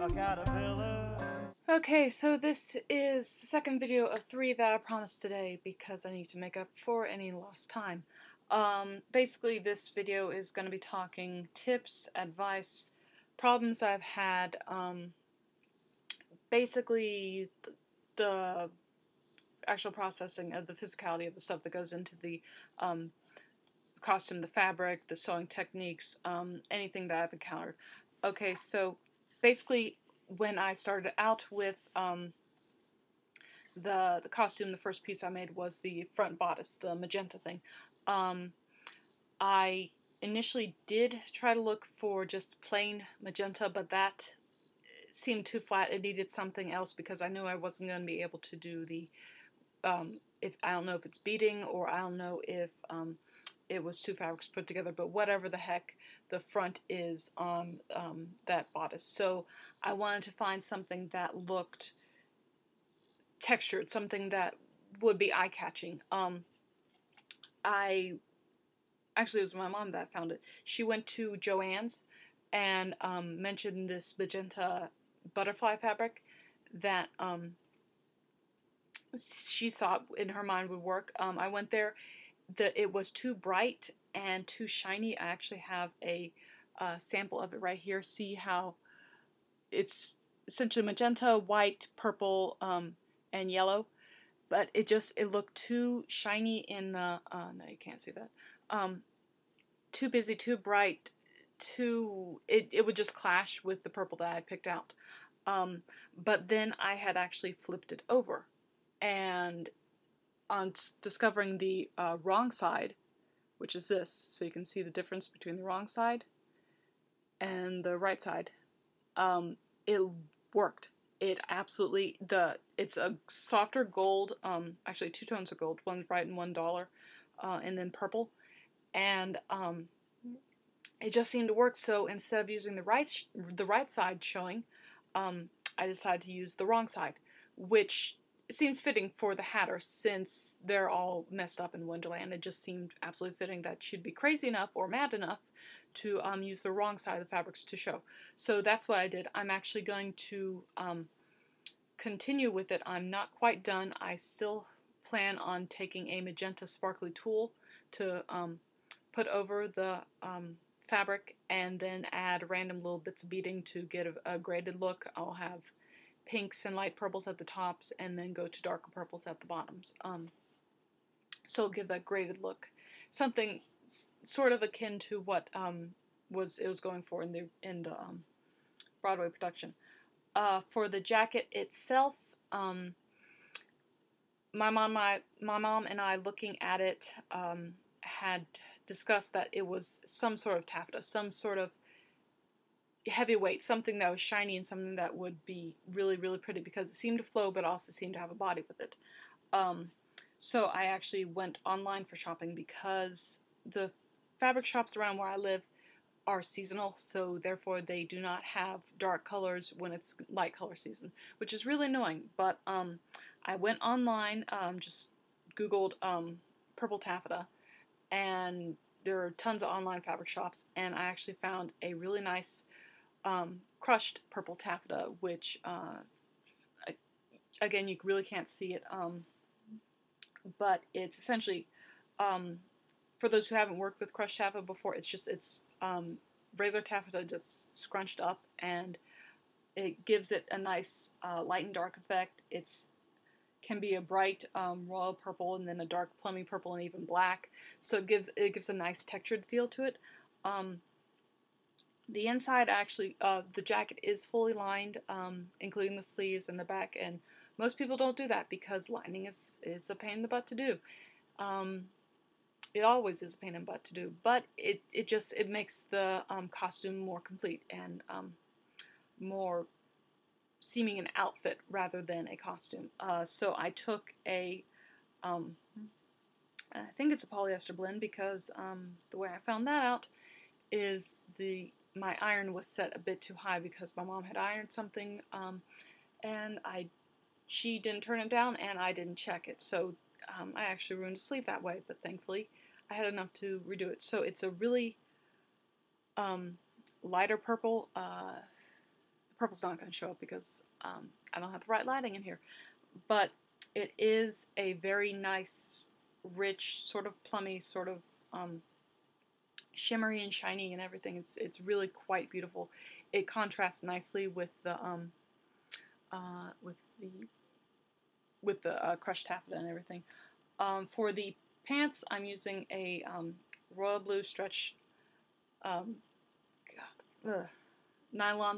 a caterpillar. Okay, so this is the second video of 3 that I promised today because I need to make up for any lost time. Basically this video is going to be talking tips, advice, problems I've had, basically the actual processing of the physicality of the stuff that goes into the costume, the fabric, the sewing techniques, anything that I've encountered. Okay, so basically when I started out with the costume, the first piece I made was the front bodice, the magenta thing. I initially did try to look for just plain magenta, but that seemed too flat. It needed something else because I knew I wasn't going to be able to do the, if I don't know if it's beading or I don't know if it was 2 fabrics put together, but whatever the heck the front is on that bodice. So I wanted to find something that looked textured, something that would be eye-catching. Actually, it was my mom that found it. She went to Joann's and mentioned this magenta butterfly fabric that she thought in her mind would work. I went there. It was too bright and too shiny. I actually have a sample of it right here. See how it's essentially magenta, white, purple, and yellow, but it looked too shiny in the no, you can't see that, too busy, too bright, it would just clash with the purple that I picked out. But then I had actually flipped it over, and on discovering the wrong side, which is this, so you can see the difference between the wrong side and the right side, it worked. It absolutely, it's a softer gold, actually 2 tones of gold, one bright and one duller, and then purple, and it just seemed to work. So instead of using the right side showing, I decided to use the wrong side, which seems fitting for the Hatter since they're all messed up in Wonderland. It just seemed absolutely fitting that she'd be crazy enough or mad enough to use the wrong side of the fabrics to show. So that's what I did. I'm actually going to continue with it. I'm not quite done. I still plan on taking a magenta sparkly tulle to put over the fabric and then add random little bits of beading to get a graded look. I'll have pinks and light purples at the tops and then go to darker purples at the bottoms. So it'll give that graded look. Something sort of akin to what it was going for in the Broadway production. For the jacket itself, my mom and I looking at it had discussed that it was some sort of taffeta, some sort of heavyweight, something that was shiny and something that would be really, really pretty because it seemed to flow but also seemed to have a body with it. So I actually went online for shopping because the fabric shops around where I live are seasonal, so therefore they do not have dark colors when it's light color season, which is really annoying. But I went online, just Googled purple taffeta, and there are tons of online fabric shops, and I actually found a really nice crushed purple taffeta, which again, you really can't see it, but it's essentially, for those who haven't worked with crushed taffeta before, it's regular taffeta just scrunched up, and it gives it a nice light and dark effect. It's can be a bright royal purple and then a dark plummy purple and even black, so it gives a nice textured feel to it. The inside, actually, the jacket is fully lined, including the sleeves and the back, and most people don't do that because lining is a pain in the butt to do. It always is a pain in the butt to do, but it makes the costume more complete and more seeming an outfit rather than a costume. So I took I think it's a polyester blend because the way I found that out is my iron was set a bit too high because my mom had ironed something, and she didn't turn it down and I didn't check it, so I actually ruined a sleeve that way, but thankfully I had enough to redo it. So it's a really lighter purple, purple's not going to show up because I don't have the right lighting in here. But it is a very nice, rich, sort of plummy, sort of shimmery and shiny and everything. It's really quite beautiful. It contrasts nicely with the uh, with the crushed taffeta and everything. For the pants, I'm using a royal blue stretch nylon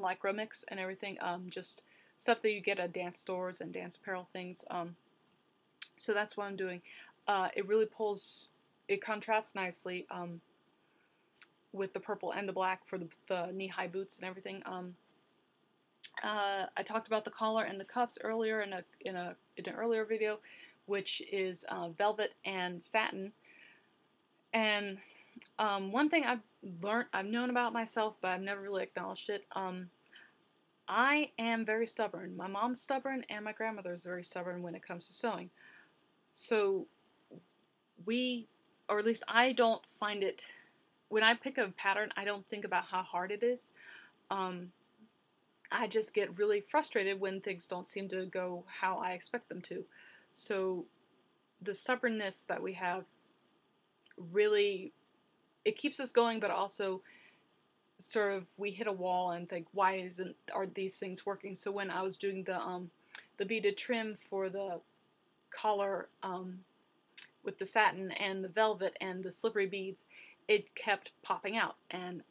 lycra mix and everything. Just stuff that you get at dance stores and dance apparel things. So that's what I'm doing. It really pulls. It contrasts nicely with the purple and the black for the knee-high boots and everything. I talked about the collar and the cuffs earlier in an earlier video, which is velvet and satin. And one thing I've known about myself, but I've never really acknowledged it. I am very stubborn. My mom's stubborn, and my grandmother is very stubborn when it comes to sewing. So or at least I don't find it. When I pick a pattern, I don't think about how hard it is. I just get really frustrated when things don't seem to go how I expect them to. So the stubbornness that we have really, it keeps us going, but also sort of we hit a wall and think, why are these things working? So when I was doing the beaded trim for the collar with the satin and the velvet and the slippery beads, it kept popping out, and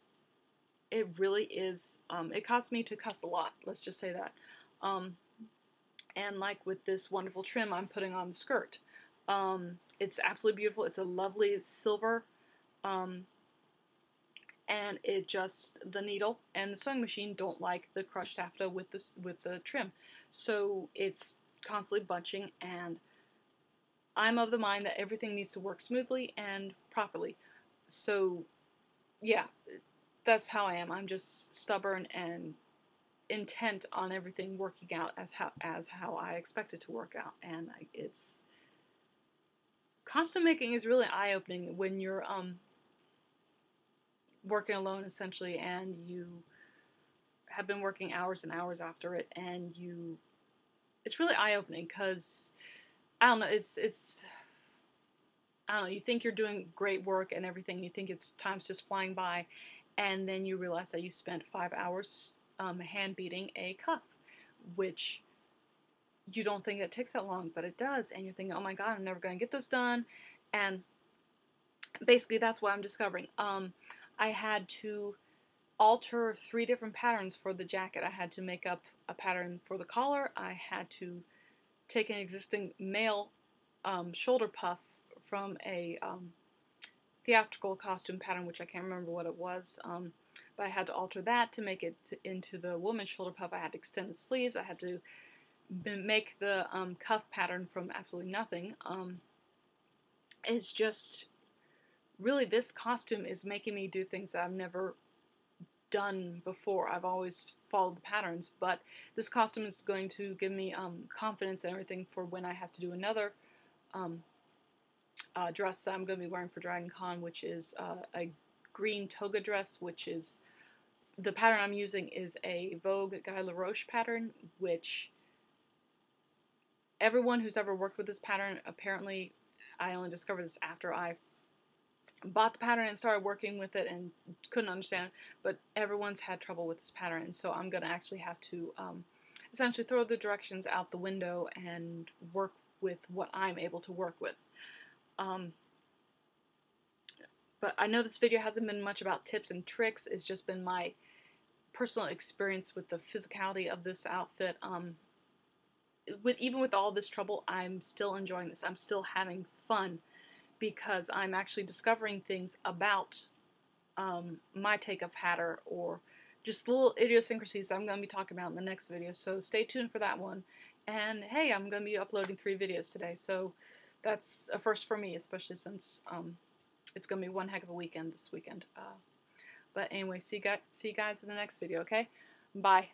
it really is, it caused me to cuss a lot, let's just say that. And like with this wonderful trim I'm putting on the skirt, it's absolutely beautiful. It's a lovely silver, and the needle and the sewing machine don't like the crushed taffeta with the trim, so it's constantly bunching, and I'm of the mind that everything needs to work smoothly and properly. So yeah, that's how I am. I'm just stubborn and intent on everything working out as how I expect it to work out, and it's costume making is really eye-opening when you're working alone essentially, and you have been working hours and hours after it, and it's really eye-opening because I don't know, I don't know, you think you're doing great work and everything, you think time's just flying by, and then you realize that you spent 5 hours hand beating a cuff, which you don't think it takes that long, but it does, and you're thinking, oh my god, I'm never going to get this done, and basically that's what I'm discovering. I had to alter 3 different patterns for the jacket. I had to make up a pattern for the collar, I had to take an existing male shoulder puff from a theatrical costume pattern, which I can't remember what it was, but I had to alter that to make it into the woman's shoulder puff. I had to extend the sleeves, I had to make the cuff pattern from absolutely nothing. It's just, really, this costume is making me do things that I've never done before. I've always followed the patterns, but this costume is going to give me confidence and everything for when I have to do another dress that I'm going to be wearing for Dragon Con, which is a green toga dress, which is, the pattern I'm using is a Vogue Guy Laroche pattern, which everyone who's ever worked with this pattern, apparently, I only discovered this after I bought the pattern and started working with it and couldn't understand it, but everyone's had trouble with this pattern, and so I'm going to actually have to essentially throw the directions out the window and work with what I'm able to work with. But I know this video hasn't been much about tips and tricks, it's just been my personal experience with the physicality of this outfit. Even with all this trouble, I'm still enjoying this. I'm still having fun because I'm actually discovering things about my take of Hatter, or just little idiosyncrasies I'm going to be talking about in the next video. So stay tuned for that one. And hey, I'm going to be uploading 3 videos today, so that's a first for me, especially since it's going to be one heck of a weekend this weekend. But anyway, see you guys in the next video, okay? Bye.